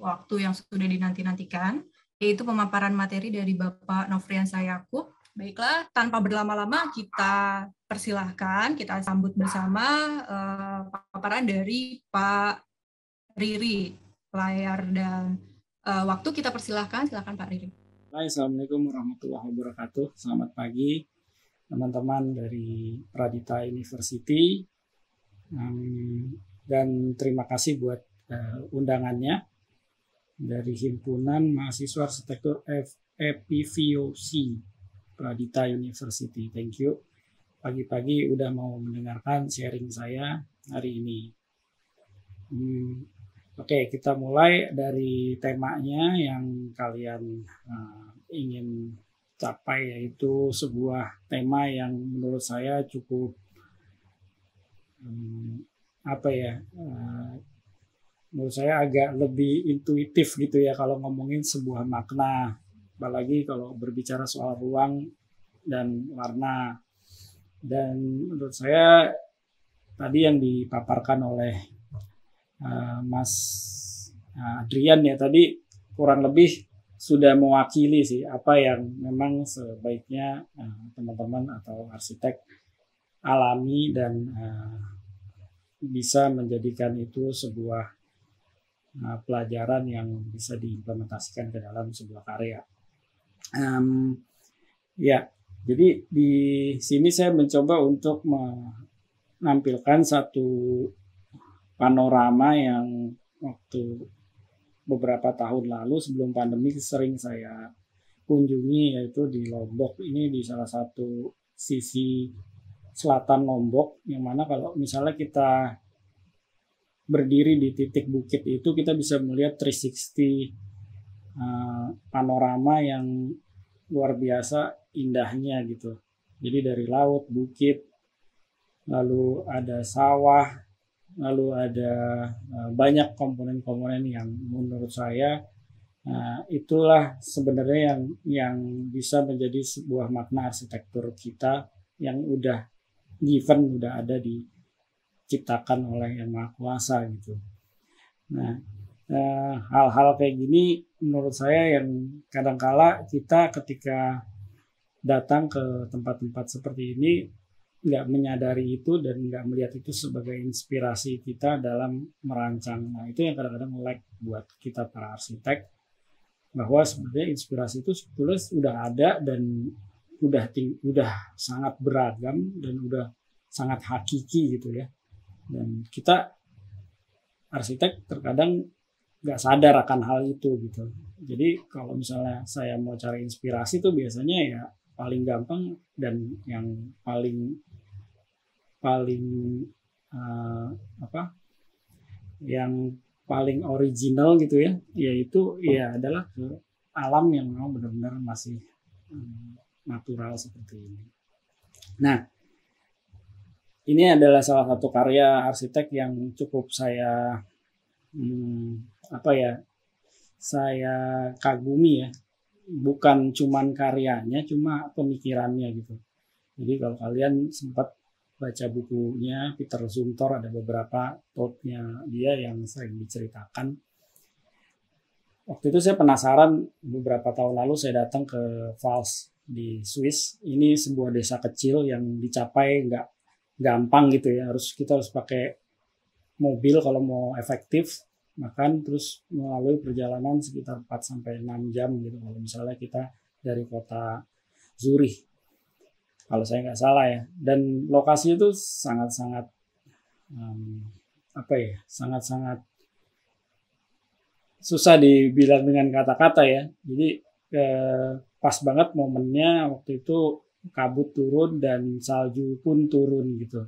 waktu yang sudah dinanti-nantikan, yaitu pemaparan materi dari Bapak Nofriansah Yakub. Baiklah, tanpa berlama-lama kita persilahkan, kita sambut bersama paparan dari Pak Riri. Layar dan waktu kita persilahkan, silakan Pak Riri. Assalamualaikum warahmatullahi wabarakatuh. Selamat pagi teman-teman dari Pradita University. Dan terima kasih buat undangannya dari Himpunan Mahasiswa Arsitektur EPVOC Pradita University. Thank you. Pagi-pagi udah mau mendengarkan sharing saya hari ini. Oke, kita mulai dari temanya yang kalian ingin capai, yaitu sebuah tema yang menurut saya cukup menurut saya agak lebih intuitif gitu ya kalau ngomongin sebuah makna, apalagi kalau berbicara soal ruang dan warna. Dan menurut saya tadi yang dipaparkan oleh Mas Adrian ya tadi kurang lebih sudah mewakili sih apa yang memang sebaiknya teman-teman atau arsitek alami dan bisa menjadikan itu sebuah pelajaran yang bisa diimplementasikan ke dalam sebuah karya. Jadi di sini saya mencoba untuk menampilkan satu panorama yang waktu beberapa tahun lalu sebelum pandemi sering saya kunjungi, yaitu di Lombok. Ini di salah satu sisi selatan Lombok, yang mana kalau misalnya kita berdiri di titik bukit itu kita bisa melihat 360 panorama yang luar biasa indahnya gitu. Jadi dari laut, bukit, lalu ada sawah, lalu ada banyak komponen-komponen yang menurut saya itulah sebenarnya yang bisa menjadi sebuah makna arsitektur kita yang udah given, udah ada diciptakan oleh Yang Maha Kuasa gitu. Nah, hal-hal kayak gini menurut saya yang kadangkala kita ketika datang ke tempat-tempat seperti ini nggak menyadari itu dan nggak melihat itu sebagai inspirasi kita dalam merancang. Nah, itu yang kadang-kadang lag buat kita para arsitek, bahwa sebenarnya inspirasi itu sebetulnya sudah ada dan udah sangat beragam dan udah sangat hakiki gitu ya. Dan kita arsitek terkadang nggak sadar akan hal itu gitu. Jadi kalau misalnya saya mau cari inspirasi itu biasanya ya paling gampang dan yang paling yang paling original gitu ya, yaitu ya adalah ke alam yang memang benar-benar masih natural seperti ini. Nah, ini adalah salah satu karya arsitek yang cukup saya saya kagumi ya. Bukan cuman karyanya, cuma pemikirannya gitu. Jadi kalau kalian sempat baca bukunya Peter Zumthor, ada beberapa quote-nya dia yang sering diceritakan. Waktu itu saya penasaran, beberapa tahun lalu saya datang ke Vals di Swiss. Ini sebuah desa kecil yang dicapai nggak gampang gitu ya. Kita harus pakai mobil kalau mau efektif, makan terus melalui perjalanan sekitar 4-6 jam gitu kalau misalnya kita dari kota Zurich, kalau saya nggak salah ya. Dan lokasi itu sangat-sangat sangat-sangat susah dibilang dengan kata-kata ya. Jadi pas banget momennya waktu itu, kabut turun dan salju pun turun gitu.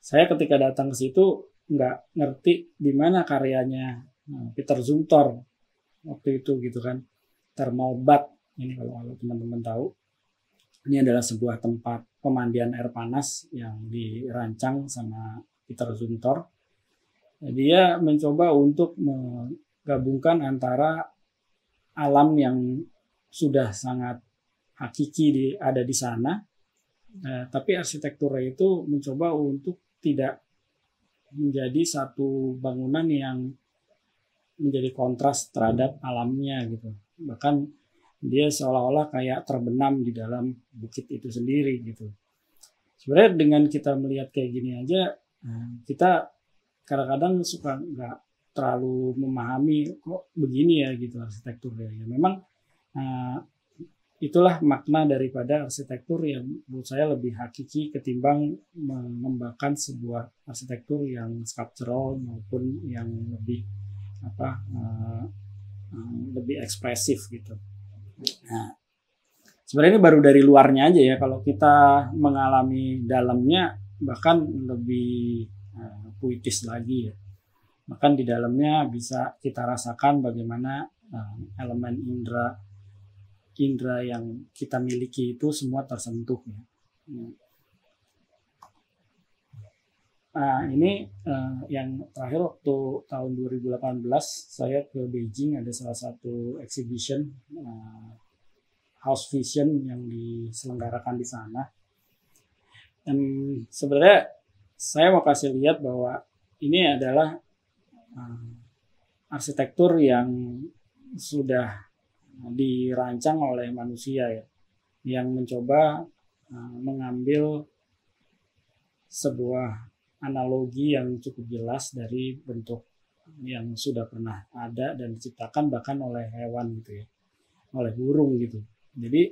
Saya ketika datang ke situ nggak ngerti di mana karyanya Peter Zumthor waktu itu gitu kan. Thermal bath ini kalau teman-teman tahu, ini adalah sebuah tempat pemandian air panas yang dirancang sama Peter Zumthor. Dia mencoba untuk menggabungkan antara alam yang sudah sangat hakiki ada di sana, tapi arsitekturnya itu mencoba untuk tidak menjadi satu bangunan yang menjadi kontras terhadap alamnya gitu. Bahkan dia seolah-olah kayak terbenam di dalam bukit itu sendiri gitu. Sebenarnya dengan kita melihat kayak gini aja, kita kadang-kadang suka nggak terlalu memahami kok begini ya gitu arsitekturnya. Ya, memang itulah makna daripada arsitektur yang menurut saya lebih hakiki ketimbang mengembangkan sebuah arsitektur yang sculptural maupun yang lebih lebih ekspresif gitu. Nah, sebenarnya ini baru dari luarnya aja ya. Kalau kita mengalami dalamnya bahkan lebih puitis lagi ya. Bahkan di dalamnya bisa kita rasakan bagaimana elemen indera yang kita miliki itu semua tersentuh ya. Nah, ini yang terakhir waktu tahun 2018 saya ke Beijing, ada salah satu exhibition House Vision yang diselenggarakan di sana. Dan sebenarnya saya mau kasih lihat bahwa ini adalah arsitektur yang sudah dirancang oleh manusia ya, yang mencoba mengambil sebuah analogi yang cukup jelas dari bentuk yang sudah pernah ada dan diciptakan bahkan oleh hewan gitu ya, oleh burung gitu. Jadi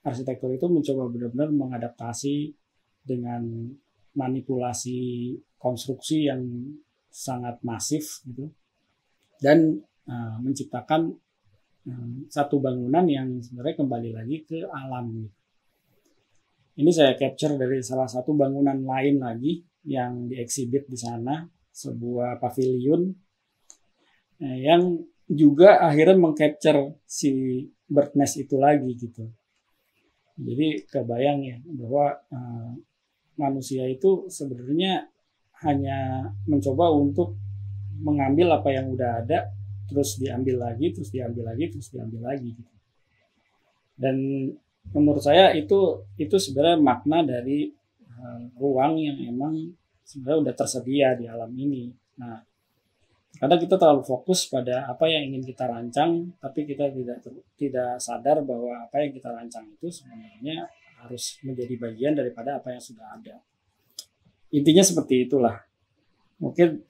arsitektur itu mencoba benar-benar mengadaptasi dengan manipulasi konstruksi yang sangat masif gitu, dan menciptakan satu bangunan yang sebenarnya kembali lagi ke alam. Ini saya capture dari salah satu bangunan lain lagi yang diexhibit di sana, sebuah pavilion yang juga akhirnya mengcapture si bird nest itu lagi gitu. Jadi kebayang ya bahwa manusia itu sebenarnya hanya mencoba untuk mengambil apa yang udah ada, terus diambil lagi, terus diambil lagi, terus diambil lagi gitu. Dan menurut saya itu sebenarnya makna dari ruang yang emang sebenarnya udah tersedia di alam ini. Nah, kadang kita terlalu fokus pada apa yang ingin kita rancang, tapi kita tidak sadar bahwa apa yang kita rancang itu sebenarnya harus menjadi bagian daripada apa yang sudah ada. Intinya seperti itulah. Mungkin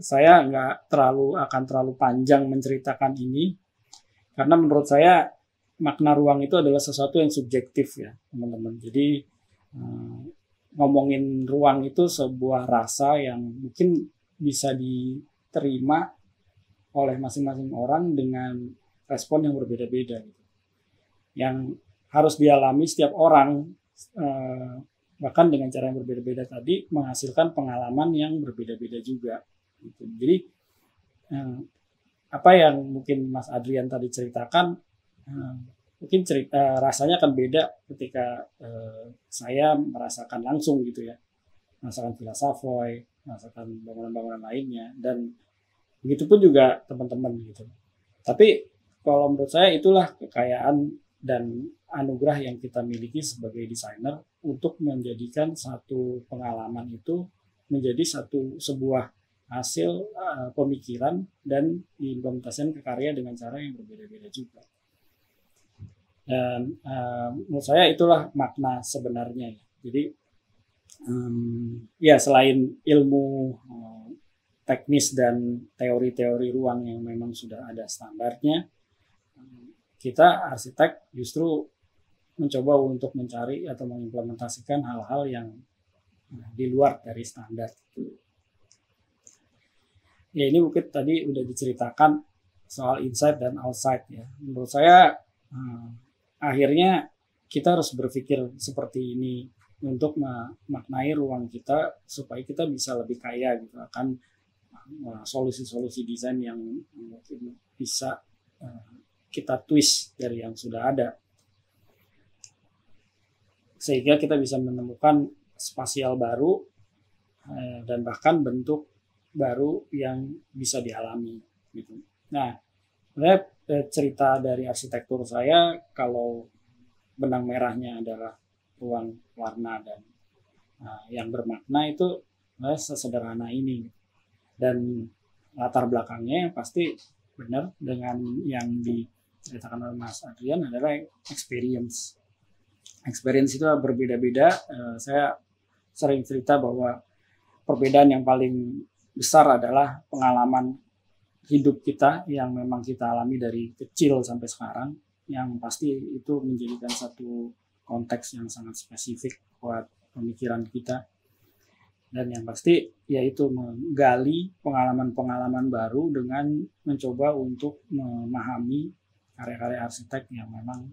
saya nggak akan terlalu panjang menceritakan ini, karena menurut saya makna ruang itu adalah sesuatu yang subjektif ya teman-teman. Jadi ngomongin ruang itu sebuah rasa yang mungkin bisa diterima oleh masing-masing orang dengan respon yang berbeda-beda gitu. Yang harus dialami setiap orang, bahkan dengan cara yang berbeda-beda tadi, menghasilkan pengalaman yang berbeda-beda juga gitu. Jadi apa yang mungkin Mas Adrian tadi ceritakan, mungkin rasanya akan beda ketika saya merasakan langsung gitu ya, merasakan Villa Savoy, merasakan bangunan-bangunan lainnya, dan begitupun juga teman-teman gitu. Tapi kalau menurut saya itulah kekayaan dan anugerah yang kita miliki sebagai desainer, untuk menjadikan satu pengalaman itu menjadi sebuah hasil pemikiran dan diimplementasikan ke karya dengan cara yang berbeda-beda juga. Dan menurut saya itulah makna sebenarnya. Jadi ya selain ilmu teknis dan teori-teori ruang yang memang sudah ada standarnya, kita arsitek justru mencoba untuk mencari atau mengimplementasikan hal-hal yang di luar dari standar. Ya, ini mungkin tadi udah diceritakan soal inside dan outside ya. Menurut saya akhirnya kita harus berpikir seperti ini untuk memaknai ruang kita supaya kita bisa lebih kaya gitu akan solusi-solusi desain yang mungkin bisa kita twist dari yang sudah ada, sehingga kita bisa menemukan spasial baru dan bahkan bentuk baru yang bisa dialami gitu. Nah, sebenarnya cerita dari arsitektur saya, kalau benang merahnya adalah ruang, warna, dan yang bermakna, itu sesederhana ini. Dan latar belakangnya pasti benar dengan yang diceritakan oleh Mas Adrian adalah experience. Experience itu berbeda-beda. Saya sering cerita bahwa perbedaan yang paling besar adalah pengalaman hidup kita yang memang kita alami dari kecil sampai sekarang, yang pasti itu menjadikan satu konteks yang sangat spesifik buat pemikiran kita. Dan yang pasti yaitu menggali pengalaman-pengalaman baru dengan mencoba untuk memahami karya-karya arsitek yang memang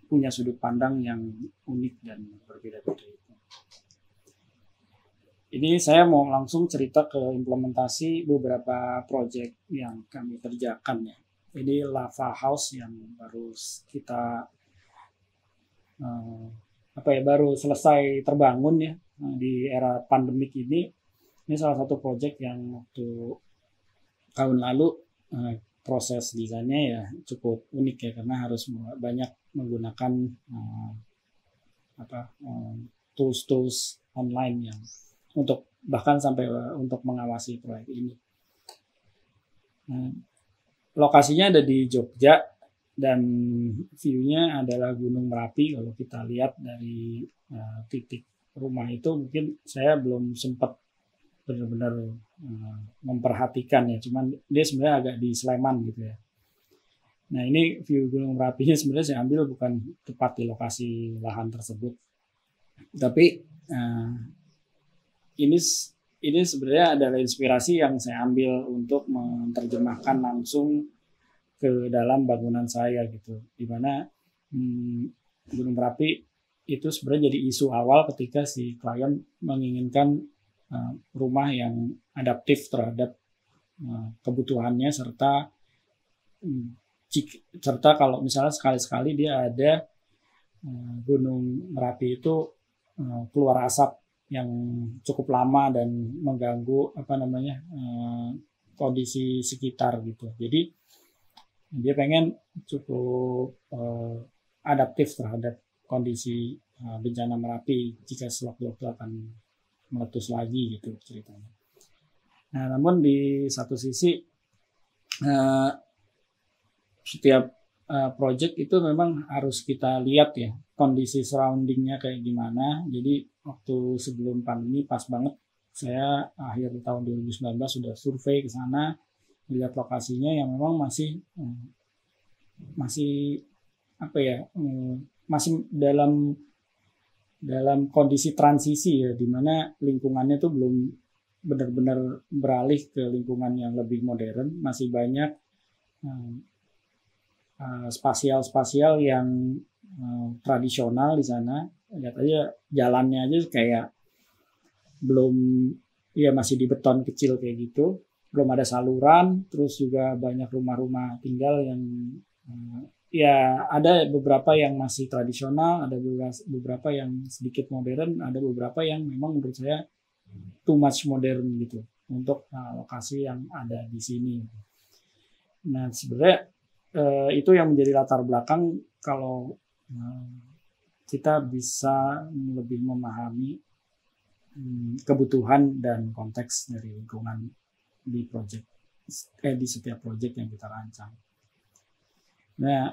punya sudut pandang yang unik dan berbeda-beda. Ini saya mau langsung cerita ke implementasi beberapa proyek yang kami kerjakan ya. Ini Lava House yang baru kita baru selesai terbangun ya di era pandemik ini. Ini salah satu proyek yang waktu tahun lalu proses desainnya ya cukup unik ya, karena harus banyak menggunakan tools online yang untuk bahkan sampai untuk mengawasi proyek ini. Lokasinya ada di Jogja dan view-nya adalah Gunung Merapi. Kalau kita lihat dari titik rumah itu, mungkin saya belum sempat benar-benar memperhatikan ya, cuman dia sebenarnya agak di Sleman gitu ya. Nah, ini view Gunung Merapinya sebenarnya saya ambil bukan tepat di lokasi lahan tersebut, tapi ini sebenarnya adalah inspirasi yang saya ambil untuk menerjemahkan langsung ke dalam bangunan saya gitu, dimana Gunung Merapi itu sebenarnya jadi isu awal ketika si klien menginginkan rumah yang adaptif terhadap kebutuhannya, serta kalau misalnya sekali-sekali dia ada Gunung Merapi itu keluar asap yang cukup lama dan mengganggu kondisi sekitar gitu. Jadi dia pengen cukup adaptif terhadap kondisi bencana Merapi jika sewaktu-waktu akan meletus lagi gitu ceritanya. Nah, namun di satu sisi setiap project itu memang harus kita lihat ya kondisi surroundingnya kayak gimana. Jadi waktu sebelum pandemi pas banget saya akhir tahun 2019 sudah survei ke sana, lihat lokasinya yang memang masih dalam kondisi transisi ya, dimana lingkungannya tuh belum benar-benar beralih ke lingkungan yang lebih modern, masih banyak spasial yang tradisional di sana. Lihat aja jalannya aja kayak belum, ya masih di beton kecil kayak gitu, belum ada saluran, terus juga banyak rumah-rumah tinggal yang ya ada beberapa yang masih tradisional, ada beberapa yang sedikit modern, ada beberapa yang memang menurut saya too much modern gitu untuk lokasi yang ada di sini. Nah, sebenarnya itu yang menjadi latar belakang kalau kita bisa lebih memahami kebutuhan dan konteks dari lingkungan di setiap proyek yang kita rancang. Nah,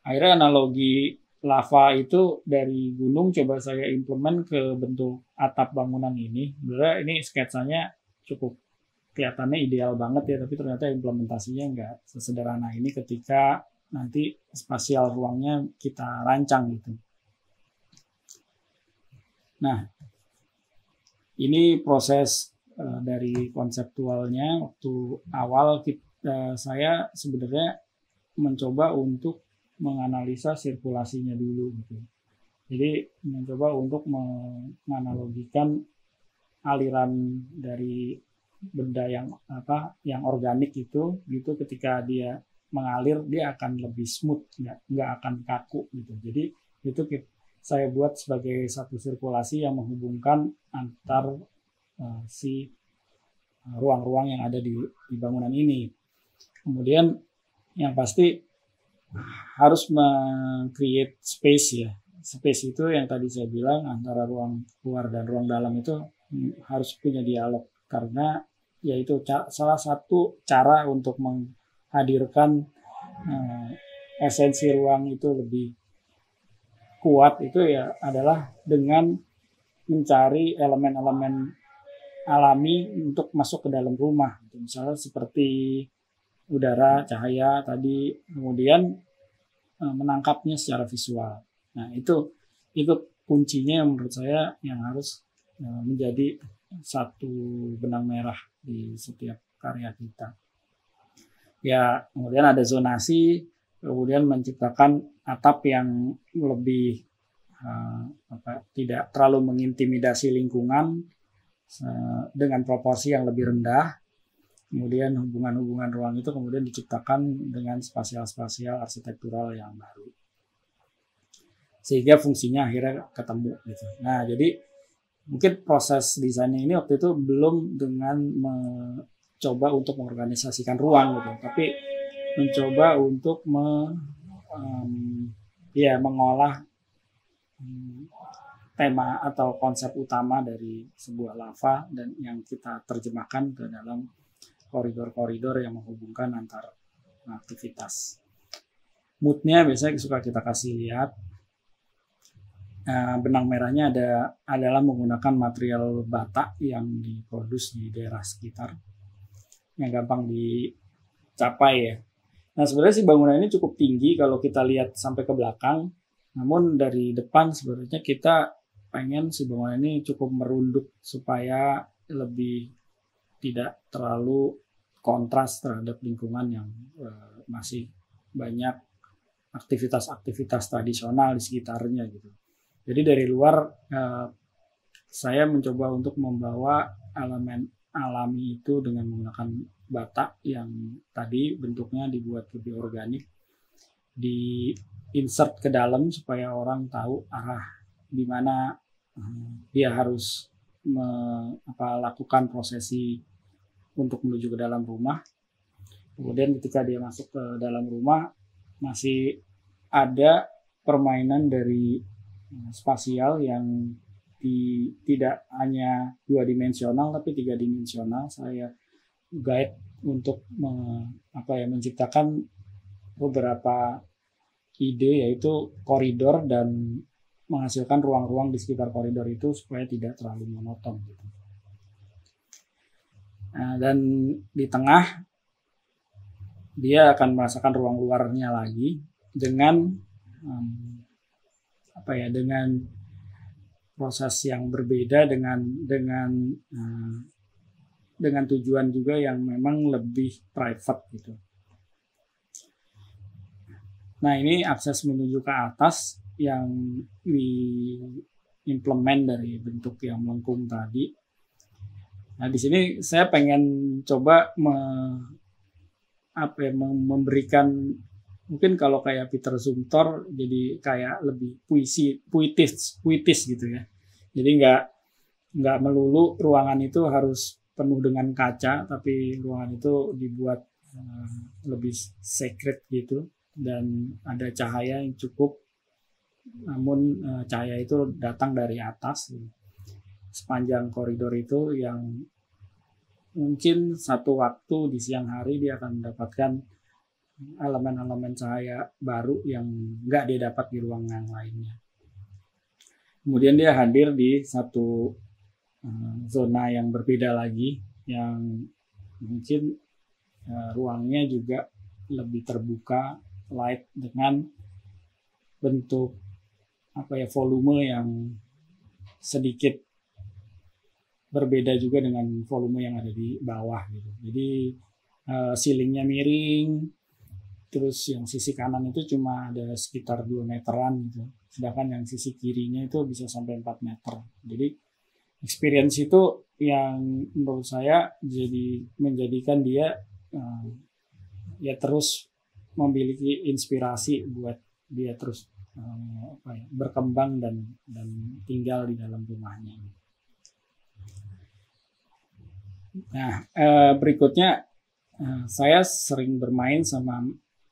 akhirnya analogi lava itu dari gunung coba saya implement ke bentuk atap bangunan ini. Sebenarnya ini sketsanya cukup kelihatannya ideal banget ya, tapi ternyata implementasinya nggak sesederhana ini ketika nanti spasial ruangnya kita rancang gitu. Nah, ini proses dari konseptualnya. Waktu awal saya sebenarnya mencoba untuk menganalisa sirkulasinya dulu gitu. Jadi mencoba untuk menganalogikan aliran dari benda yang organik itu gitu, ketika dia mengalir dia akan lebih smooth, nggak akan kaku gitu. Jadi itu saya buat sebagai satu sirkulasi yang menghubungkan antar si ruang-ruang yang ada di bangunan ini. Kemudian yang pasti harus meng-create space ya. Space itu yang tadi saya bilang antara ruang luar dan ruang dalam itu harus punya dialog, karena yaitu salah satu cara untuk menghadirkan esensi ruang itu lebih kuat itu ya adalah dengan mencari elemen-elemen alami untuk masuk ke dalam rumah. Misalnya seperti udara, cahaya tadi, kemudian menangkapnya secara visual. Nah itu kuncinya yang menurut saya yang harus menjadi satu benang merah di setiap karya kita. Ya kemudian ada zonasi, kemudian menciptakan atap yang lebih tidak terlalu mengintimidasi lingkungan dengan proporsi yang lebih rendah. Kemudian hubungan-hubungan ruang itu kemudian diciptakan dengan spasial-spasial arsitektural yang baru, sehingga fungsinya akhirnya ketemu gitu. Nah jadi mungkin proses desainnya ini waktu itu belum dengan mencoba untuk mengorganisasikan ruang gitu, tapi mencoba untuk mengolah tema atau konsep utama dari sebuah lava dan yang kita terjemahkan ke dalam koridor-koridor yang menghubungkan antar aktivitas. Moodnya biasanya suka kita kasih lihat. Benang merahnya adalah menggunakan material bata yang diproduksi di daerah sekitar, yang gampang dicapai ya. Nah sebenarnya sih bangunan ini cukup tinggi kalau kita lihat sampai ke belakang, namun dari depan sebenarnya kita pengen si bangunan ini cukup merunduk supaya lebih tidak terlalu kontras terhadap lingkungan yang masih banyak aktivitas-aktivitas tradisional di sekitarnya gitu. Jadi dari luar saya mencoba untuk membawa elemen alami itu dengan menggunakan bata yang tadi bentuknya dibuat lebih organik, di insert ke dalam supaya orang tahu arah di mana dia harus lakukan prosesi untuk menuju ke dalam rumah. Kemudian ketika dia masuk ke dalam rumah masih ada permainan dari spasial yang tidak hanya 2 dimensional tapi 3 dimensional. Saya guide untuk menciptakan beberapa ide, yaitu koridor dan menghasilkan ruang-ruang di sekitar koridor itu supaya tidak terlalu monoton gitu. Nah, dan di tengah dia akan merasakan ruang luarnya lagi dengan dengan proses yang berbeda, dengan tujuan juga yang memang lebih private gitu. Nah ini akses menuju ke atas yang diimplement dari bentuk yang melengkung tadi. Nah di sini saya pengen coba memberikan, mungkin kalau kayak Peter Zumthor jadi kayak lebih puitis gitu ya. Jadi nggak melulu ruangan itu harus penuh dengan kaca, tapi ruangan itu dibuat lebih sacred gitu, dan ada cahaya yang cukup, namun cahaya itu datang dari atas sepanjang koridor itu, yang mungkin satu waktu di siang hari dia akan mendapatkan elemen-elemen cahaya baru yang nggak dia dapat di ruang yang lainnya. Kemudian dia hadir di satu zona yang berbeda lagi, yang mungkin ruangnya juga lebih terbuka, light, dengan bentuk volume yang sedikit berbeda juga dengan volume yang ada di bawah gitu. Jadi ceilingnya miring, terus yang sisi kanan itu cuma ada sekitar 2 meteran gitu, sedangkan yang sisi kirinya itu bisa sampai 4 meter. Jadi experience itu yang menurut saya menjadikan dia terus memiliki inspirasi buat dia terus berkembang dan tinggal di dalam rumahnya. Nah berikutnya saya sering bermain sama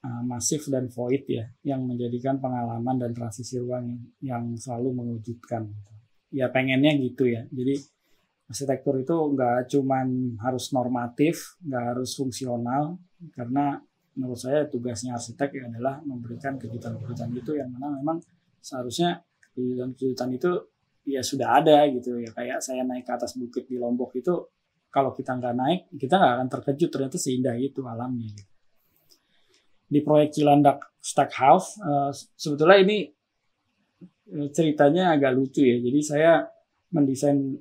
Massive dan Void ya, yang menjadikan pengalaman dan transisi ruang yang selalu mengejutkan. Ya pengennya gitu ya. Jadi arsitektur itu nggak cuman harus normatif, nggak harus fungsional, karena menurut saya tugasnya arsitek adalah memberikan kejutan-kejutan itu yang mana memang seharusnya kejutan-kejutan itu ya sudah ada gitu ya. Kayak saya naik ke atas bukit di Lombok itu, kalau kita nggak naik kita nggak akan terkejut ternyata seindah itu alamnya gitu. Di proyek Cilandak Stackhouse sebetulnya ini ceritanya agak lucu ya. Jadi saya mendesain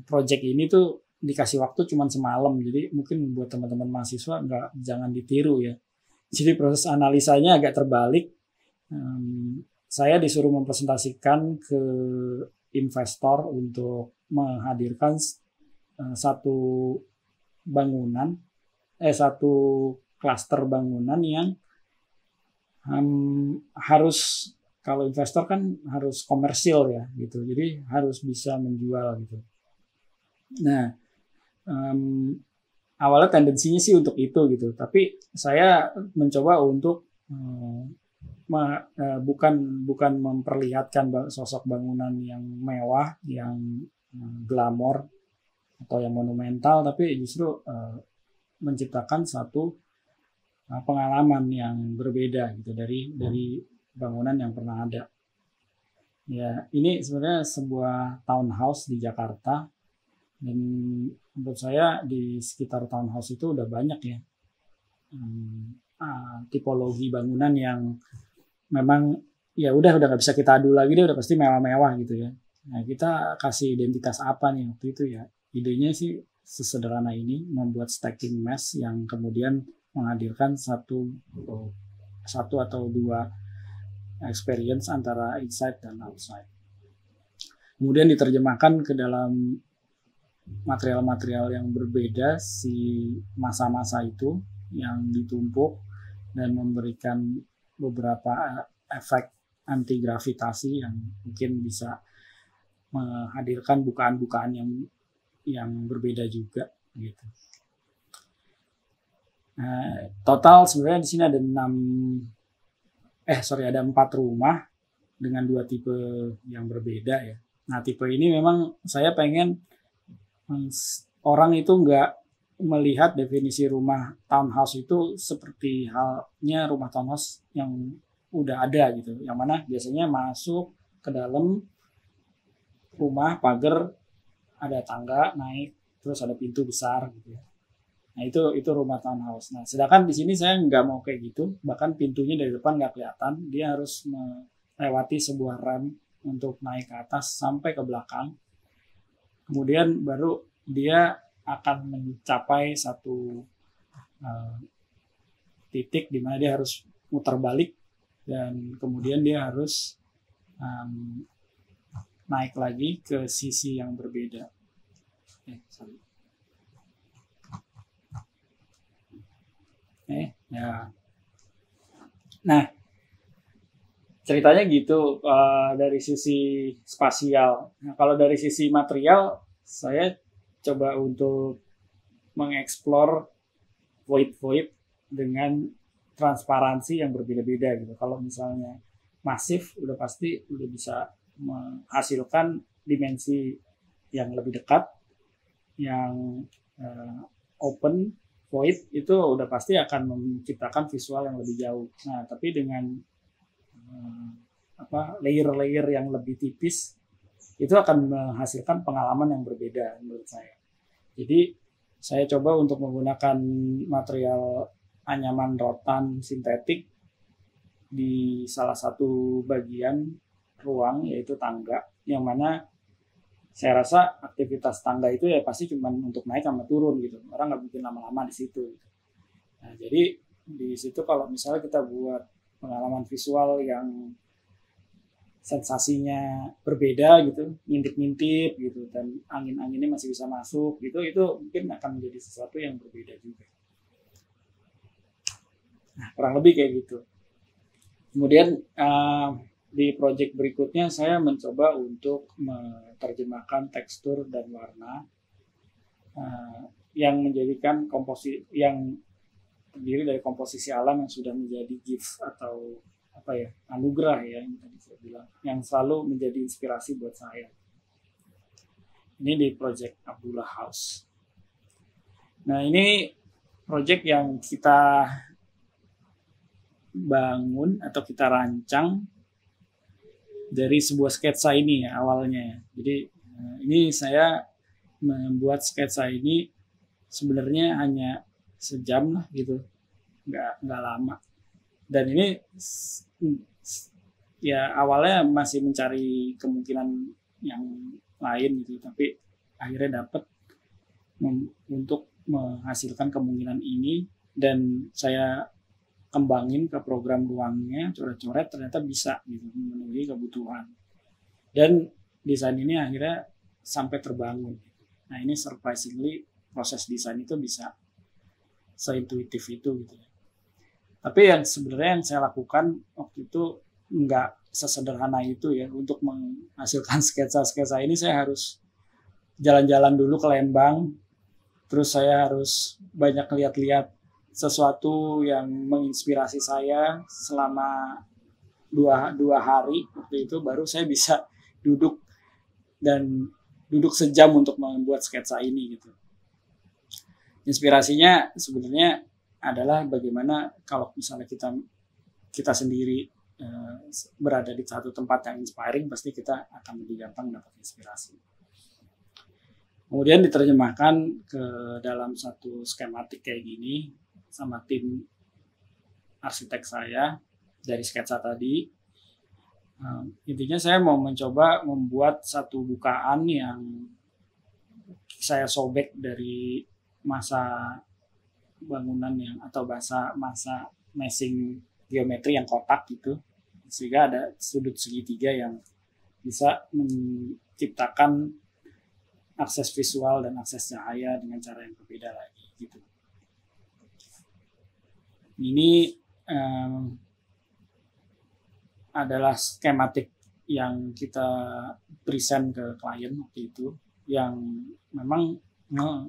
project ini tuh dikasih waktu cuma semalam. Jadi mungkin buat teman-teman mahasiswa jangan ditiru ya. Jadi proses analisanya agak terbalik. Saya disuruh mempresentasikan ke investor untuk menghadirkan satu klaster bangunan yang harus, kalau investor kan harus komersil ya gitu, jadi harus bisa menjual gitu. Nah awalnya tendensinya sih untuk itu gitu, tapi saya mencoba untuk bukan memperlihatkan sosok bangunan yang mewah, yang glamor atau yang monumental, tapi justru menciptakan satu pengalaman yang berbeda gitu dari bangunan yang pernah ada. Ya, ini sebenarnya sebuah townhouse di Jakarta, dan menurut saya di sekitar townhouse itu udah banyak ya tipologi bangunan yang memang ya udah nggak bisa kita adu lagi, dia udah pasti mewah-mewah gitu ya. Nah, kita kasih identitas apa nih waktu itu ya? Idenya sih sesederhana ini, membuat stacking mesh yang kemudian menghadirkan satu atau dua experience antara inside dan outside. Kemudian diterjemahkan ke dalam material-material yang berbeda si masa-masa itu yang ditumpuk dan memberikan beberapa efek anti gravitasi yang mungkin bisa menghadirkan bukaan-bukaan yang berbeda juga gitu. Total sebenarnya di sini ada 4 rumah dengan 2 tipe yang berbeda ya. Nah, tipe ini memang saya pengen orang itu nggak melihat definisi rumah townhouse itu seperti halnya rumah townhouse yang udah ada gitu, yang mana biasanya masuk ke dalam rumah, pagar, ada tangga naik, terus ada pintu besar gitu ya. Nah, itu rumah townhouse. Nah, sedangkan di sini saya nggak mau kayak gitu, bahkan pintunya dari depan nggak kelihatan, dia harus melewati sebuah ramp untuk naik ke atas sampai ke belakang. Kemudian baru dia akan mencapai satu titik di mana dia harus muter balik, dan kemudian dia harus naik lagi ke sisi yang berbeda. Ya. Nah, ceritanya gitu dari sisi spasial. Nah, kalau dari sisi material, saya coba untuk mengeksplor void dengan transparansi yang berbeda-beda gitu. Kalau misalnya masif, udah pasti udah bisa menghasilkan dimensi yang lebih dekat, yang open, void itu udah pasti akan menciptakan visual yang lebih jauh. Nah, tapi dengan layer-layer yang lebih tipis itu akan menghasilkan pengalaman yang berbeda menurut saya. Jadi saya coba untuk menggunakan material anyaman rotan sintetik di salah satu bagian ruang, yaitu tangga, yang mana saya rasa aktivitas tangga itu ya pasti cuma untuk naik sama turun gitu. Orang nggak mungkin lama-lama di situ. Nah, jadi di situ kalau misalnya kita buat pengalaman visual yang sensasinya berbeda gitu, ngintip-ngintip gitu, dan angin-anginnya masih bisa masuk gitu, itu mungkin akan menjadi sesuatu yang berbeda juga. Nah, kurang lebih kayak gitu. Kemudian di project berikutnya saya mencoba untuk menerjemahkan tekstur dan warna yang menjadikan yang terdiri dari komposisi alam yang sudah menjadi gift atau anugerah ya, yang tadi saya bilang, yang selalu menjadi inspirasi buat saya. Ini di Project Abdullah House. Nah, ini project yang kita bangun atau kita rancang dari sebuah sketsa ini ya awalnya. Jadi ini saya membuat sketsa ini sebenarnya hanya sejam lah gitu, nggak lama. Dan ini ya awalnya masih mencari kemungkinan yang lain gitu, tapi akhirnya dapat untuk menghasilkan kemungkinan ini, dan saya kembangin ke program ruangnya, coret-coret, ternyata bisa gitu memenuhi kebutuhan. Dan desain ini akhirnya sampai terbangun. Nah, ini surprisingly proses desain itu bisa seintuitif itu gitu ya. Tapi yang sebenarnya yang saya lakukan waktu itu nggak sesederhana itu ya. Untuk menghasilkan sketsa-sketsa ini saya harus jalan-jalan dulu ke Lembang, terus saya harus banyak lihat-lihat sesuatu yang menginspirasi saya selama dua hari. Waktu itu baru saya bisa duduk sejam untuk membuat sketsa ini gitu. Inspirasinya sebenarnya adalah bagaimana kalau misalnya kita sendiri berada di satu tempat yang inspiring, pasti kita akan lebih gampang dapat inspirasi. Kemudian diterjemahkan ke dalam satu skematik kayak gini sama tim arsitek saya dari sketsa tadi. Intinya saya mau mencoba membuat satu bukaan yang saya sobek dari masa bangunan yang atau masa meshing geometri yang kotak gitu, sehingga ada sudut segitiga yang bisa menciptakan akses visual dan akses cahaya dengan cara yang berbeda lagi gitu. Ini adalah skematik yang kita present ke klien waktu itu, yang memang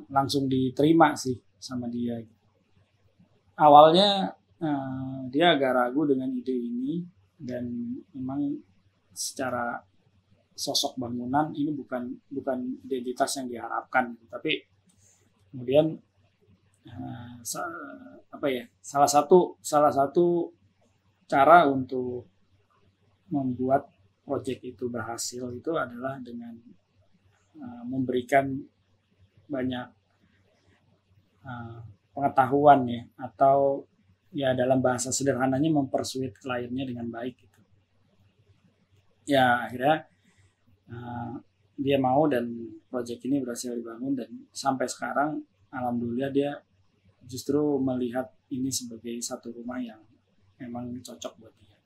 langsung diterima sih sama dia. Awalnya dia agak ragu dengan ide ini, dan memang secara sosok bangunan ini bukan identitas yang diharapkan, tapi kemudian salah satu cara untuk membuat proyek itu berhasil itu adalah dengan memberikan banyak pengetahuan ya, atau ya dalam bahasa sederhananya mempersuit kliennya dengan baik gitu. Ya akhirnya dia mau, dan proyek ini berhasil dibangun, dan sampai sekarang alhamdulillah dia justru melihat ini sebagai satu rumah yang memang cocok buat dia.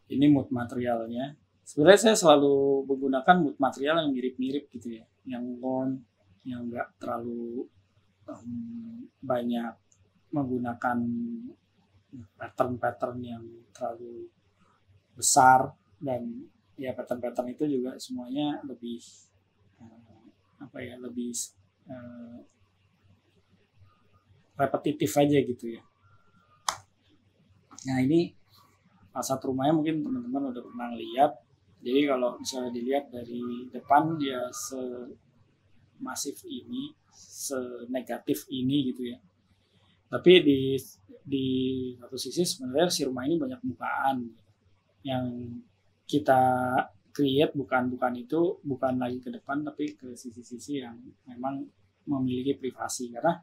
Ini mood materialnya. Sebenarnya saya selalu menggunakan mood material yang mirip-mirip gitu ya, yang lone, yang nggak terlalu banyak menggunakan pattern-pattern yang terlalu besar, dan ya pattern-pattern itu juga semuanya lebih repetitif aja gitu ya. Nah, ini satu rumahnya mungkin teman-teman udah pernah lihat. Jadi kalau misalnya dilihat dari depan, dia semasif ini, senegatif ini gitu ya. Tapi di satu sisi sebenarnya si rumah ini banyak bukaan yang kita create, bukan itu bukan lagi ke depan, tapi ke sisi-sisi yang memang memiliki privasi. Karena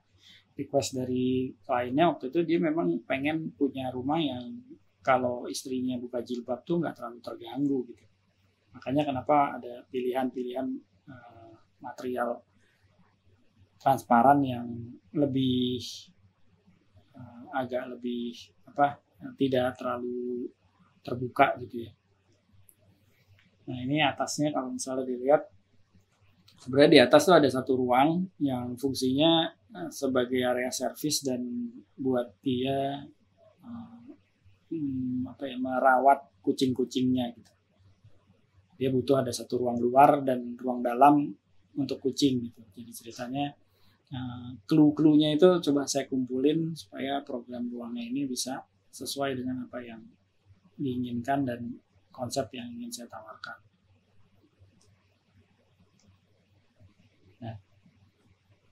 request dari kliennya waktu itu, dia memang pengen punya rumah yang kalau istrinya buka jilbab tuh nggak terlalu terganggu gitu. Makanya kenapa ada pilihan-pilihan material transparan yang lebih agak lebih tidak terlalu terbuka gitu ya. Nah, ini atasnya kalau misalnya dilihat, sebenarnya di atas tuh ada satu ruang yang fungsinya sebagai area service dan buat dia merawat kucing-kucingnya gitu. Dia butuh ada satu ruang luar dan ruang dalam untuk kucing gitu. Jadi ceritanya clue-cluenya itu coba saya kumpulin supaya program ruangnya ini bisa sesuai dengan apa yang diinginkan dan konsep yang ingin saya tawarkan.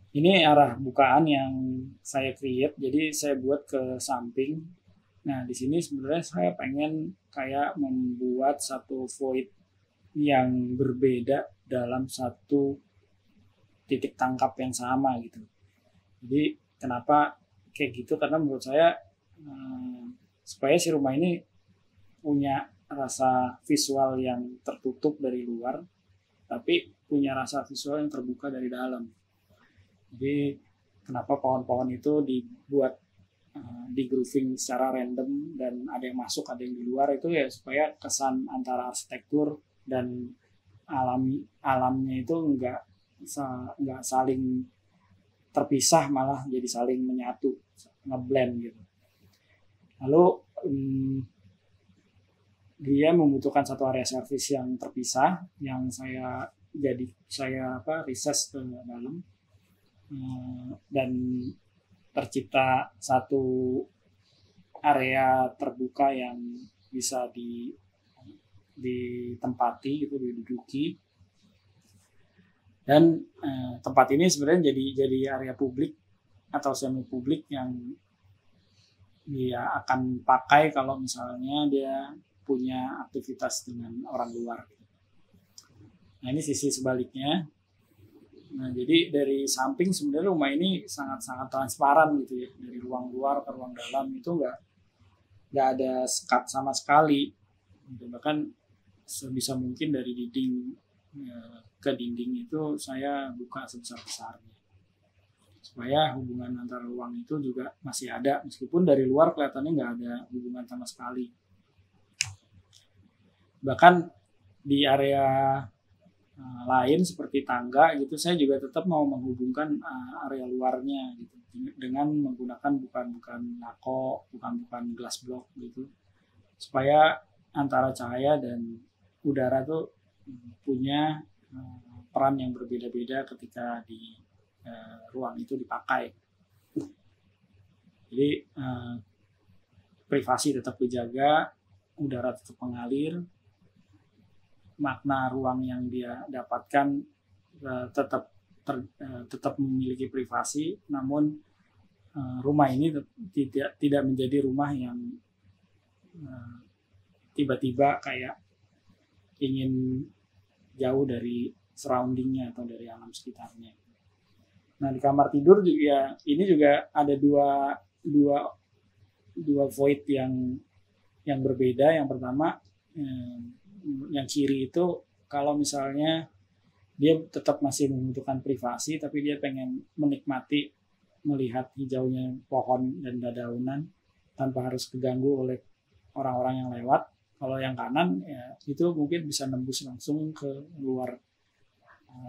Ini arah bukaan yang saya create, jadi saya buat ke samping. Nah, di sini sebenarnya saya pengen kayak membuat satu void yang berbeda dalam satu titik tangkap yang sama gitu. Jadi kenapa kayak gitu? Karena menurut saya supaya si rumah ini punya rasa visual yang tertutup dari luar, tapi punya rasa visual yang terbuka dari dalam. Jadi kenapa pohon-pohon itu dibuat di grooving secara random dan ada yang masuk ada yang di luar, itu ya supaya kesan antara arsitektur dan alamnya itu nggak saling terpisah, malah jadi saling menyatu, ngeblend gitu. Lalu dia membutuhkan satu area service yang terpisah, yang saya riset ke dalam, dan tercipta satu area terbuka yang bisa ditempati gitu, diduduki. Dan tempat ini sebenarnya jadi area publik atau semi publik yang dia akan pakai kalau misalnya dia punya aktivitas dengan orang luar. Nah, ini sisi sebaliknya. Nah, jadi dari samping sebenarnya rumah ini sangat-sangat transparan gitu ya. Dari ruang luar ke ruang dalam itu nggak ada sekat sama sekali. Bahkan sebisa mungkin dari dinding ke dinding itu saya buka sebesar-besarnya. Supaya hubungan antara ruang itu juga masih ada, meskipun dari luar kelihatannya nggak ada hubungan sama sekali. Bahkan di area lain seperti tangga gitu, saya juga tetap mau menghubungkan area luarnya gitu dengan menggunakan bukan lako, bukan glass block gitu, supaya antara cahaya dan udara tuh punya peran yang berbeda-beda ketika di ruang itu dipakai. Jadi privasi tetap dijaga, udara tetap mengalir, makna ruang yang dia dapatkan tetap memiliki privasi, namun rumah ini tidak menjadi rumah yang tiba-tiba kayak ingin jauh dari surroundingnya atau dari alam sekitarnya. Nah, di kamar tidur juga ini juga ada dua void yang berbeda. Yang pertama, yang kiri itu kalau misalnya dia tetap masih membutuhkan privasi, tapi dia pengen menikmati melihat hijaunya pohon dan dedaunan tanpa harus keganggu oleh orang-orang yang lewat. Kalau yang kanan ya itu mungkin bisa nembus langsung ke luar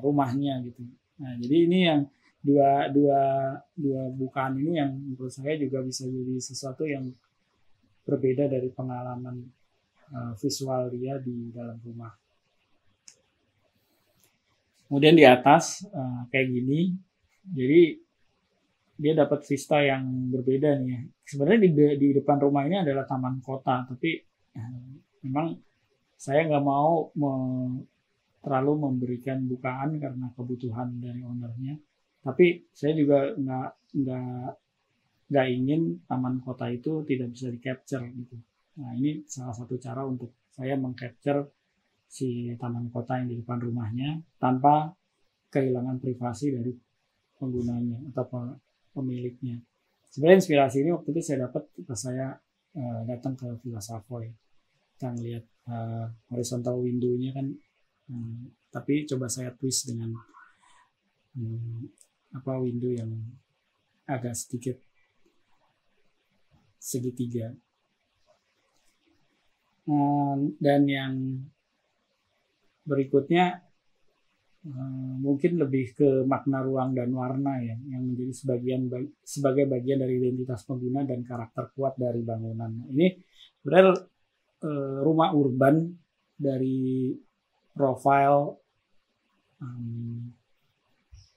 rumahnya gitu. Nah, jadi ini yang dua bukaan ini yang menurut saya juga bisa jadi sesuatu yang berbeda dari pengalaman visual dia di dalam rumah. Kemudian di atas kayak gini, jadi dia dapat vista yang berbeda nih. Sebenarnya di depan rumah ini adalah taman kota, tapi memang saya nggak mau terlalu memberikan bukaan karena kebutuhan dari ownernya. Tapi saya juga nggak ingin taman kota itu tidak bisa di capture gitu. Nah, ini salah satu cara untuk saya meng-capture si taman kota yang di depan rumahnya tanpa kehilangan privasi dari penggunanya atau pemiliknya. Sebenarnya inspirasi ini waktu itu saya dapat pas saya datang ke Villa Savoy. Kita ngelihat horizontal window-nya kan, tapi coba saya twist dengan window yang agak sedikit segitiga. Dan yang berikutnya mungkin lebih ke makna ruang dan warna ya, yang menjadi sebagai bagian dari identitas pengguna dan karakter kuat dari bangunan. Ini benar rumah urban dari profil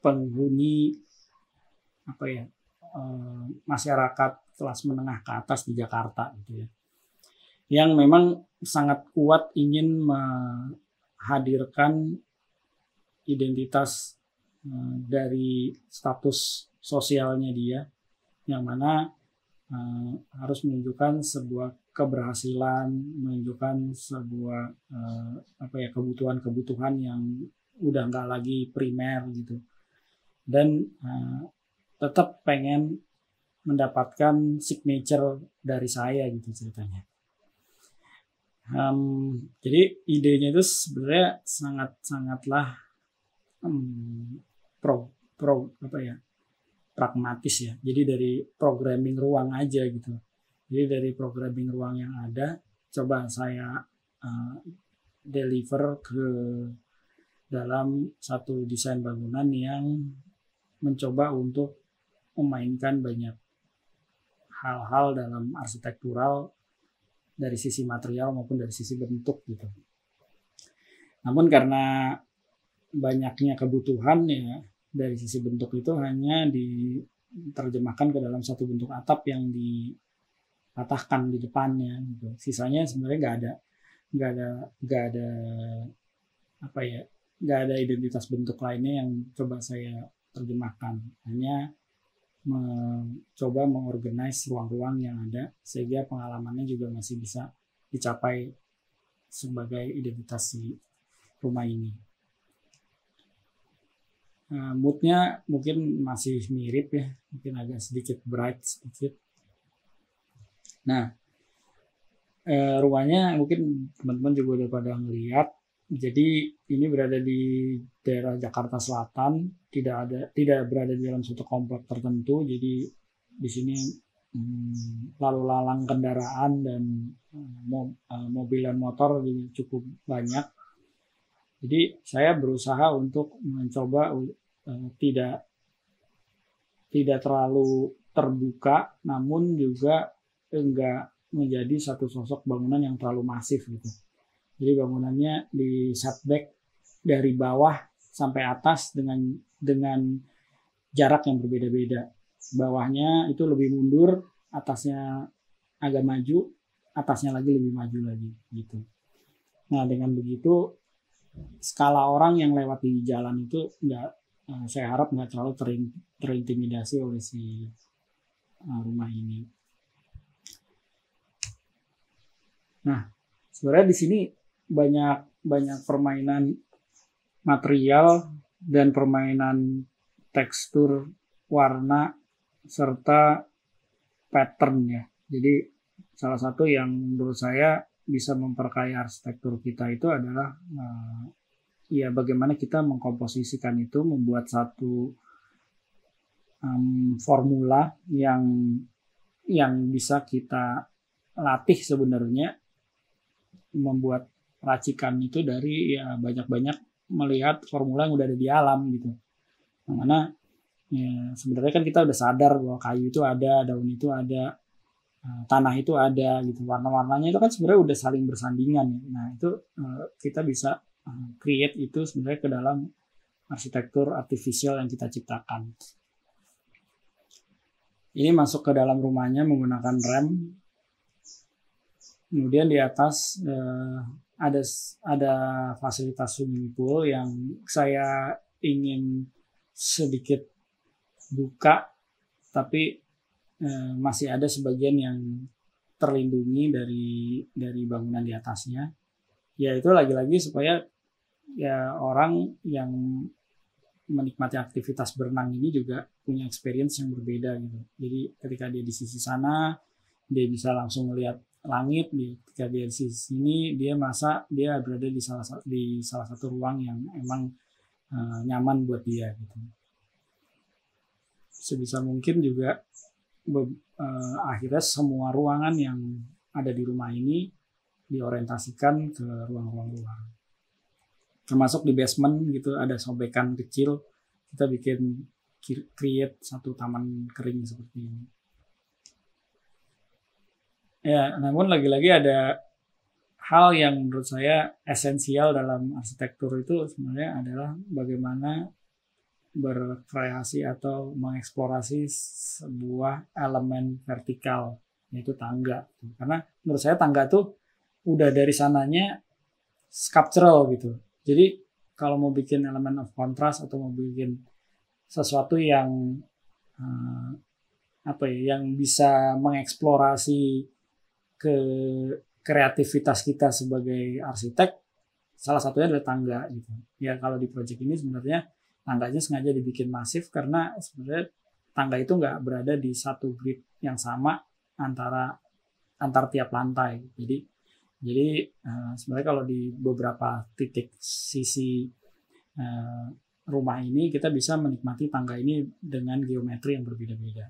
penghuni masyarakat kelas menengah ke atas di Jakarta gitu ya, yang memang sangat kuat ingin menghadirkan identitas dari status sosialnya dia, yang mana harus menunjukkan sebuah keberhasilan, menunjukkan sebuah kebutuhan-kebutuhan yang udah nggak lagi primer gitu, dan tetap pengen mendapatkan signature dari saya gitu ceritanya. Jadi idenya itu sebenarnya sangatlah pragmatis ya. Jadi dari programming ruang aja gitu. Jadi dari programming ruang yang ada, coba saya deliver ke dalam satu desain bangunan yang mencoba untuk memainkan banyak hal-hal dalam arsitektural dari sisi material maupun dari sisi bentuk gitu. Namun karena banyaknya kebutuhan ya, dari sisi bentuk itu hanya diterjemahkan ke dalam satu bentuk atap yang dipatahkan di depannya gitu. Sisanya sebenarnya nggak ada identitas bentuk lainnya yang coba saya terjemahkan. Hanya mencoba mengorganize ruang-ruang yang ada sehingga pengalamannya juga masih bisa dicapai sebagai identitas si rumah ini. Moodnya mungkin masih mirip ya, mungkin agak sedikit bright sedikit. Nah, rumahnya mungkin teman-teman juga udah pada ngeliat. Jadi ini berada di daerah Jakarta Selatan, tidak berada di dalam suatu komplek tertentu. Jadi di sini lalu lalang kendaraan dan mobil dan motor cukup banyak. Jadi saya berusaha untuk mencoba tidak terlalu terbuka, namun juga enggak menjadi satu sosok bangunan yang terlalu masif gitu. Jadi bangunannya di setback dari bawah sampai atas dengan jarak yang berbeda-beda. Bawahnya itu lebih mundur, atasnya agak maju, atasnya lagi lebih maju lagi gitu. Nah dengan begitu skala orang yang lewat di jalan itu saya harap nggak terlalu terintimidasi oleh si rumah ini. Nah sebenarnya di sini banyak permainan material dan permainan tekstur, warna serta pattern ya. Jadi salah satu yang menurut saya bisa memperkaya arsitektur kita itu adalah bagaimana kita mengkomposisikan itu, membuat satu formula yang bisa kita latih sebenarnya, membuat racikan itu dari banyak-banyak melihat formula yang udah ada di alam gitu. Karena sebenarnya kan kita udah sadar bahwa kayu itu ada, daun itu ada, tanah itu ada gitu, warna-warnanya itu kan sebenarnya udah saling bersandingan. Nah itu kita bisa create itu sebenarnya ke dalam arsitektur artifisial yang kita ciptakan. Ini masuk ke dalam rumahnya menggunakan rem. Kemudian di atas ada fasilitas swimming pool yang saya ingin sedikit buka, tapi masih ada sebagian yang terlindungi dari bangunan di atasnya. Ya itu lagi-lagi supaya ya orang yang menikmati aktivitas berenang ini juga punya experience yang berbeda gitu. Jadi ketika dia di sisi sana, dia bisa langsung melihat langit, ketika dia di sisi sini dia berada di salah satu ruang yang emang nyaman buat dia gitu. Sebisa mungkin juga akhirnya semua ruangan yang ada di rumah ini diorientasikan ke ruang-ruang luar. Termasuk di basement gitu ada sobekan kecil, kita bikin create satu taman kering seperti ini. Ya, namun lagi-lagi ada hal yang menurut saya esensial dalam arsitektur itu sebenarnya adalah bagaimana berkreasi atau mengeksplorasi sebuah elemen vertikal, yaitu tangga. Karena menurut saya tangga tuh udah dari sananya sculptural gitu. Jadi kalau mau bikin elemen of contrast atau mau bikin sesuatu yang yang bisa mengeksplorasi ke kreativitas kita sebagai arsitek. Salah satunya adalah tangga gitu. Ya kalau di proyek ini sebenarnya tangganya sengaja dibikin masif karena sebenarnya tangga itu nggak berada di satu grid yang sama antar tiap lantai. Jadi sebenarnya kalau di beberapa titik sisi rumah ini kita bisa menikmati tangga ini dengan geometri yang berbeda-beda.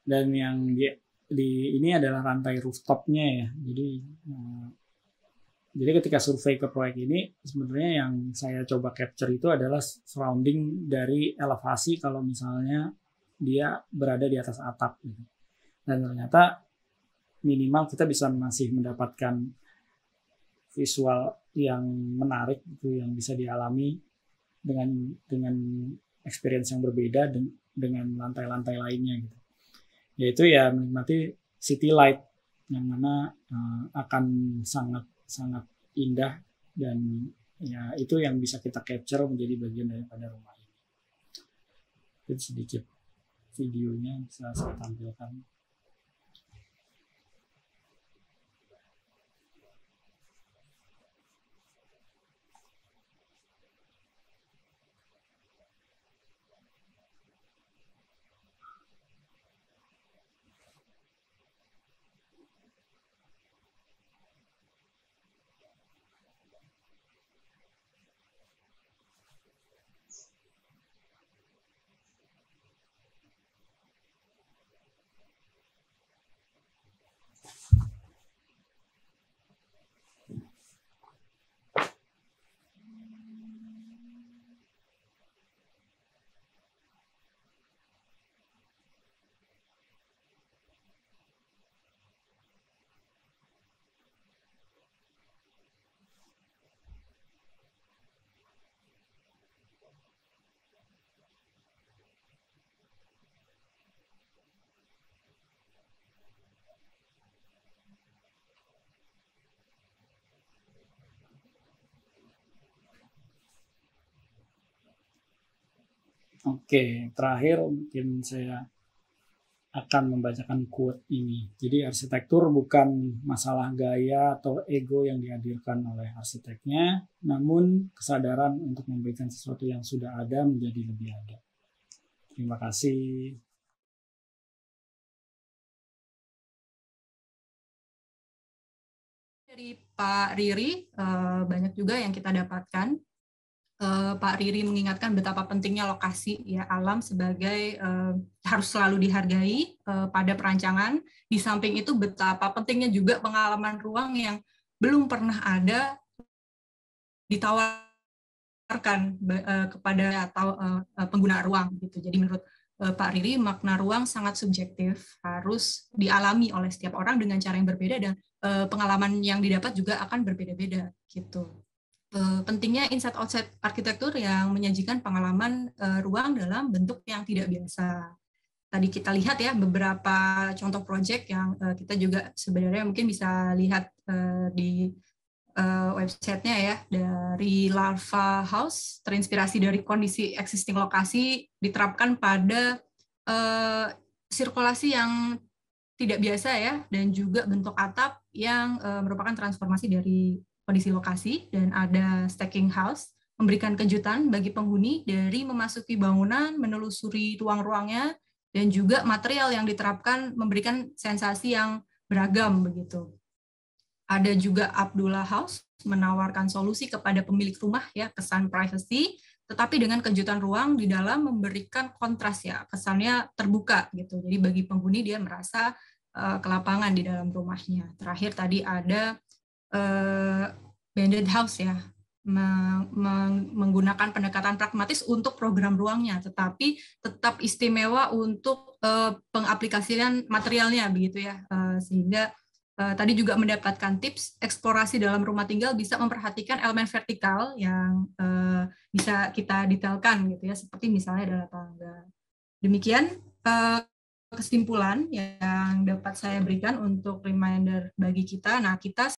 Dan yang di ini adalah rantai rooftopnya ya. Jadi ketika survei ke proyek ini sebenarnya yang saya coba capture itu adalah surrounding dari elevasi kalau misalnya dia berada di atas atap gitu. Dan ternyata minimal kita bisa masih mendapatkan visual yang menarik itu yang bisa dialami dengan experience yang berbeda dengan lantai-lantai lainnya gitu. Yaitu ya menikmati city light yang mana akan sangat indah dan ya itu yang bisa kita capture menjadi bagian daripada rumah ini. Itu sedikit videonya bisa saya tampilkan. Oke, terakhir mungkin saya akan membacakan quote ini. Jadi arsitektur bukan masalah gaya atau ego yang dihadirkan oleh arsiteknya, namun kesadaran untuk memberikan sesuatu yang sudah ada menjadi lebih ada. Terima kasih. Dari Pak Riri, banyak juga yang kita dapatkan. Pak Riri mengingatkan betapa pentingnya lokasi ya alam sebagai harus selalu dihargai pada perancangan. Di samping itu betapa pentingnya juga pengalaman ruang yang belum pernah ada ditawarkan kepada pengguna ruang gitu. Jadi menurut Pak Riri makna ruang sangat subjektif, harus dialami oleh setiap orang dengan cara yang berbeda dan pengalaman yang didapat juga akan berbeda-beda gitu. Pentingnya inside outside arsitektur yang menyajikan pengalaman ruang dalam bentuk yang tidak biasa. Tadi kita lihat ya beberapa contoh proyek yang kita juga sebenarnya mungkin bisa lihat di websitenya ya, dari Larva House, terinspirasi dari kondisi existing lokasi, diterapkan pada sirkulasi yang tidak biasa ya, dan juga bentuk atap yang merupakan transformasi dari kondisi lokasi, dan ada stacking house, memberikan kejutan bagi penghuni dari memasuki bangunan, menelusuri ruang-ruangnya, dan juga material yang diterapkan memberikan sensasi yang beragam begitu. Ada juga Abdullah House, menawarkan solusi kepada pemilik rumah ya, kesan privacy, tetapi dengan kejutan ruang di dalam memberikan kontras ya, kesannya terbuka gitu. Jadi bagi penghuni dia merasa kelapangan di dalam rumahnya. Terakhir tadi ada Banded House ya, menggunakan pendekatan pragmatis untuk program ruangnya, tetapi tetap istimewa untuk pengaplikasian materialnya begitu ya, sehingga tadi juga mendapatkan tips eksplorasi dalam rumah tinggal bisa memperhatikan elemen vertikal yang bisa kita detailkan gitu ya, seperti misalnya adalah tangga. Demikian kesimpulan yang dapat saya berikan untuk reminder bagi kita. Nah, kita